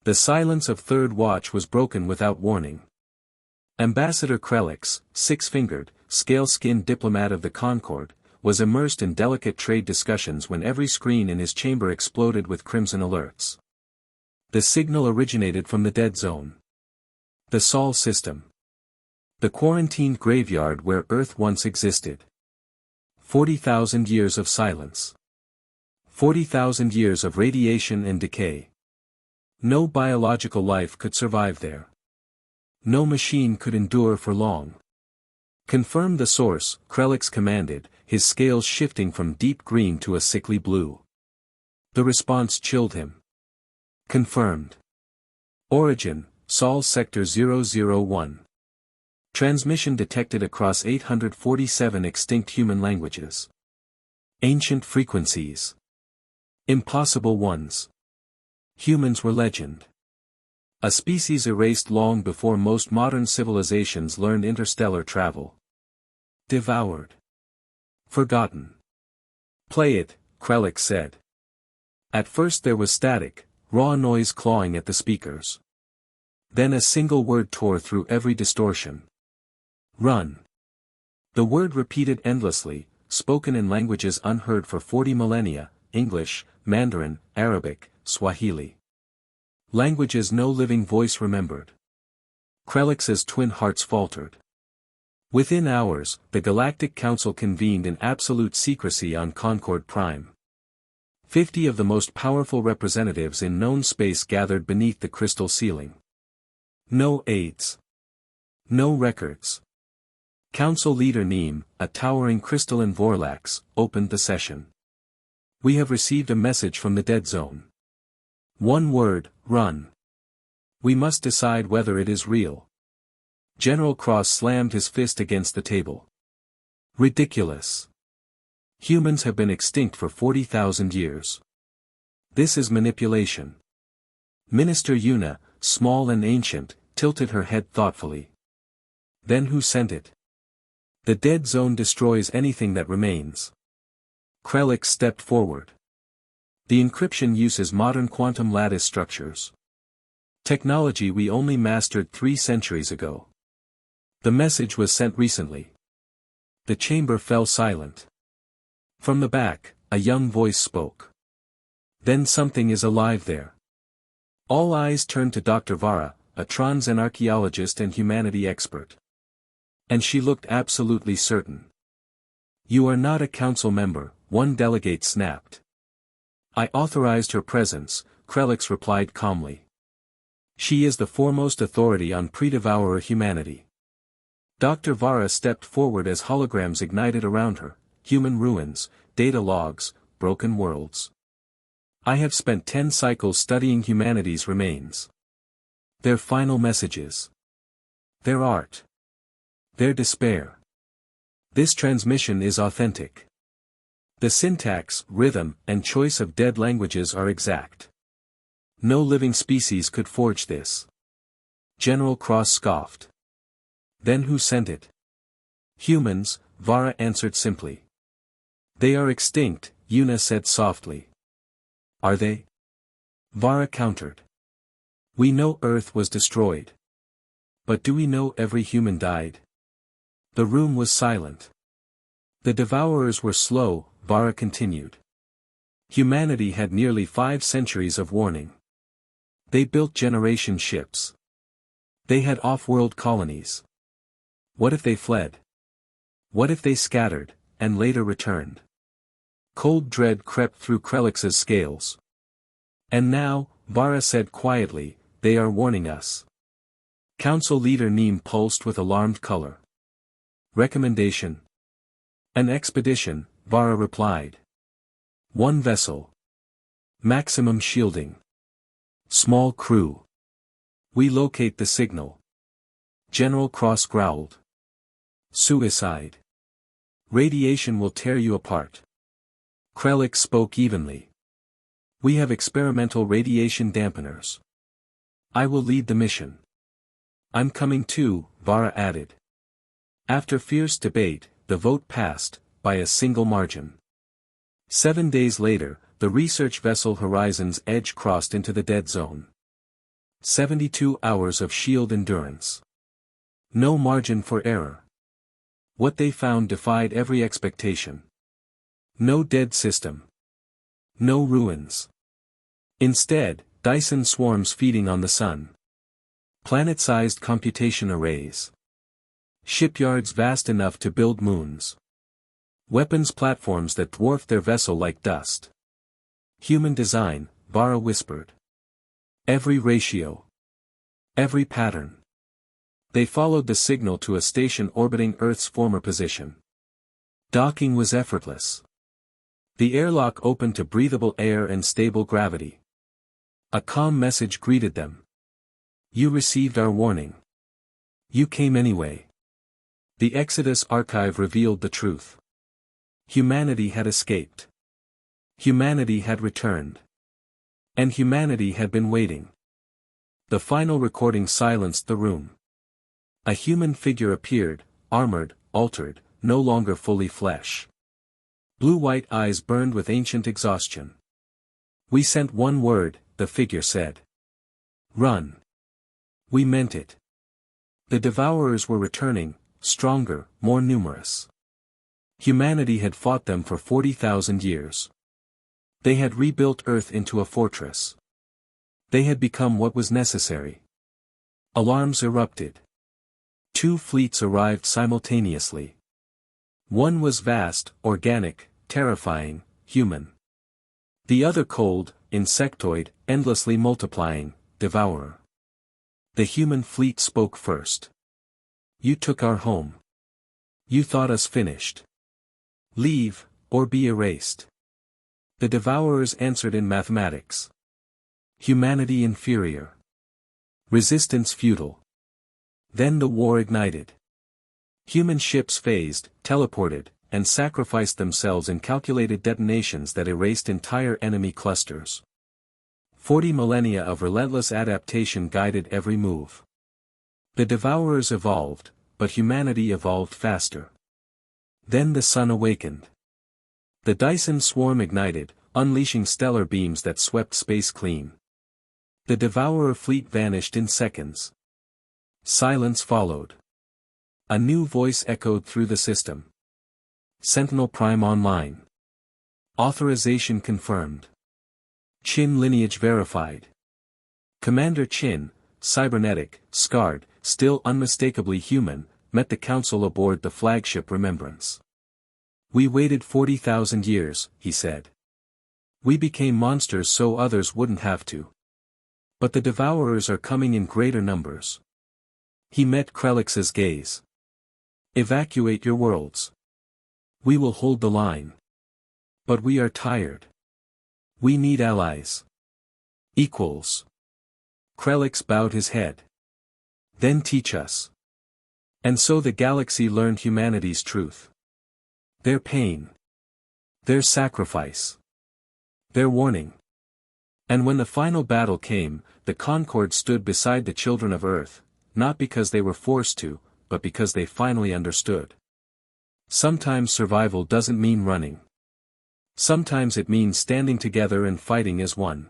The silence of third watch was broken without warning. Ambassador Krelix, six-fingered, scale-skinned diplomat of the Concord, was immersed in delicate trade discussions when every screen in his chamber exploded with crimson alerts. The signal originated from the dead zone. The Sol system. The quarantined graveyard where Earth once existed. 40,000 years of silence. 40,000 years of radiation and decay. No biological life could survive there. No machine could endure for long. Confirm the source, Krelix commanded, his scales shifting from deep green to a sickly blue. The response chilled him. Confirmed. Origin, Sol Sector 001. Transmission detected across 847 extinct human languages. Ancient frequencies. Impossible ones. Humans were legend. A species erased long before most modern civilizations learned interstellar travel. Devoured. Forgotten. Play it, Krelix said. At first there was static, raw noise clawing at the speakers. Then a single word tore through every distortion. Run. The word repeated endlessly, spoken in languages unheard for 40 millennia, English, Mandarin, Arabic, Swahili. Languages no living voice remembered. Krelix's twin hearts faltered. Within hours, the Galactic Council convened in absolute secrecy on Concord Prime. 50 of the most powerful representatives in known space gathered beneath the crystal ceiling. No aides. No records. Council leader Neem, a towering crystalline Vorlax, opened the session. We have received a message from the dead zone. One word, run. We must decide whether it is real. General Cross slammed his fist against the table. Ridiculous. Humans have been extinct for 40,000 years. This is manipulation. Minister Yuna, small and ancient, tilted her head thoughtfully. Then who sent it? The dead zone destroys anything that remains. Krelix stepped forward. The encryption uses modern quantum lattice structures. Technology we only mastered 3 centuries ago. The message was sent recently. The chamber fell silent. From the back, a young voice spoke. Then something is alive there. All eyes turned to Dr. Vara, a Transan archaeologist and humanity expert. And she looked absolutely certain. You are not a council member, one delegate snapped. I authorized her presence, Krelix replied calmly. She is the foremost authority on pre-devourer humanity. Dr. Vara stepped forward as holograms ignited around her, human ruins, data logs, broken worlds. I have spent 10 cycles studying humanity's remains. Their final messages. Their art. Their despair. This transmission is authentic. The syntax, rhythm, and choice of dead languages are exact. No living species could forge this. General Cross scoffed. Then who sent it? Humans, Vara answered simply. They are extinct, Yuna said softly. Are they? Vara countered. We know Earth was destroyed. But do we know every human died? The room was silent. The devourers were slow, Vara continued. Humanity had nearly 5 centuries of warning. They built generation ships. They had off-world colonies. What if they fled? What if they scattered, and later returned? Cold dread crept through Krelix's scales. And now, Vara said quietly, they are warning us. Council leader Neem pulsed with alarmed color. Recommendation. An expedition, Vara replied. 1 vessel. Maximum shielding. Small crew. We locate the signal. General Cross growled. Suicide. Radiation will tear you apart. Krelix spoke evenly. We have experimental radiation dampeners. I will lead the mission. I'm coming too, Vara added. After fierce debate, the vote passed, by a single margin. 7 days later, the research vessel Horizon's Edge crossed into the dead zone. 72 hours of shield endurance. No margin for error. What they found defied every expectation. No dead system. No ruins. Instead, Dyson swarms feeding on the sun. Planet-sized computation arrays. Shipyards vast enough to build moons. Weapons platforms that dwarfed their vessel like dust. Human design, Vara whispered. Every ratio. Every pattern. They followed the signal to a station orbiting Earth's former position. Docking was effortless. The airlock opened to breathable air and stable gravity. A calm message greeted them. You received our warning. You came anyway. The Exodus archive revealed the truth. Humanity had escaped. Humanity had returned. And humanity had been waiting. The final recording silenced the room. A human figure appeared, armored, altered, no longer fully flesh. Blue-white eyes burned with ancient exhaustion. We sent one word, the figure said. Run. We meant it. The devourers were returning, stronger, more numerous. Humanity had fought them for 40,000 years. They had rebuilt Earth into a fortress. They had become what was necessary. Alarms erupted. 2 fleets arrived simultaneously. One was vast, organic, terrifying, human. The other cold, insectoid, endlessly multiplying, devourer. The human fleet spoke first. You took our home. You thought us finished. Leave, or be erased. The devourers answered in mathematics. Humanity inferior. Resistance futile. Then the war ignited. Human ships phased, teleported, and sacrificed themselves in calculated detonations that erased entire enemy clusters. 40 millennia of relentless adaptation guided every move. The devourers evolved, but humanity evolved faster. Then the sun awakened. The Dyson swarm ignited, unleashing stellar beams that swept space clean. The devourer fleet vanished in seconds. Silence followed. A new voice echoed through the system. Sentinel Prime online. Authorization confirmed. Chin lineage verified. Commander Chin, cybernetic, scarred, still unmistakably human, met the council aboard the flagship Remembrance. We waited 40,000 years, he said. We became monsters so others wouldn't have to. But the devourers are coming in greater numbers. He met Krelix's gaze. Evacuate your worlds. We will hold the line. But we are tired. We need allies. Equals. Krelix bowed his head. Then teach us. And so the galaxy learned humanity's truth. Their pain. Their sacrifice. Their warning. And when the final battle came, the Concord stood beside the children of Earth, not because they were forced to, but because they finally understood. Sometimes survival doesn't mean running. Sometimes it means standing together and fighting as one.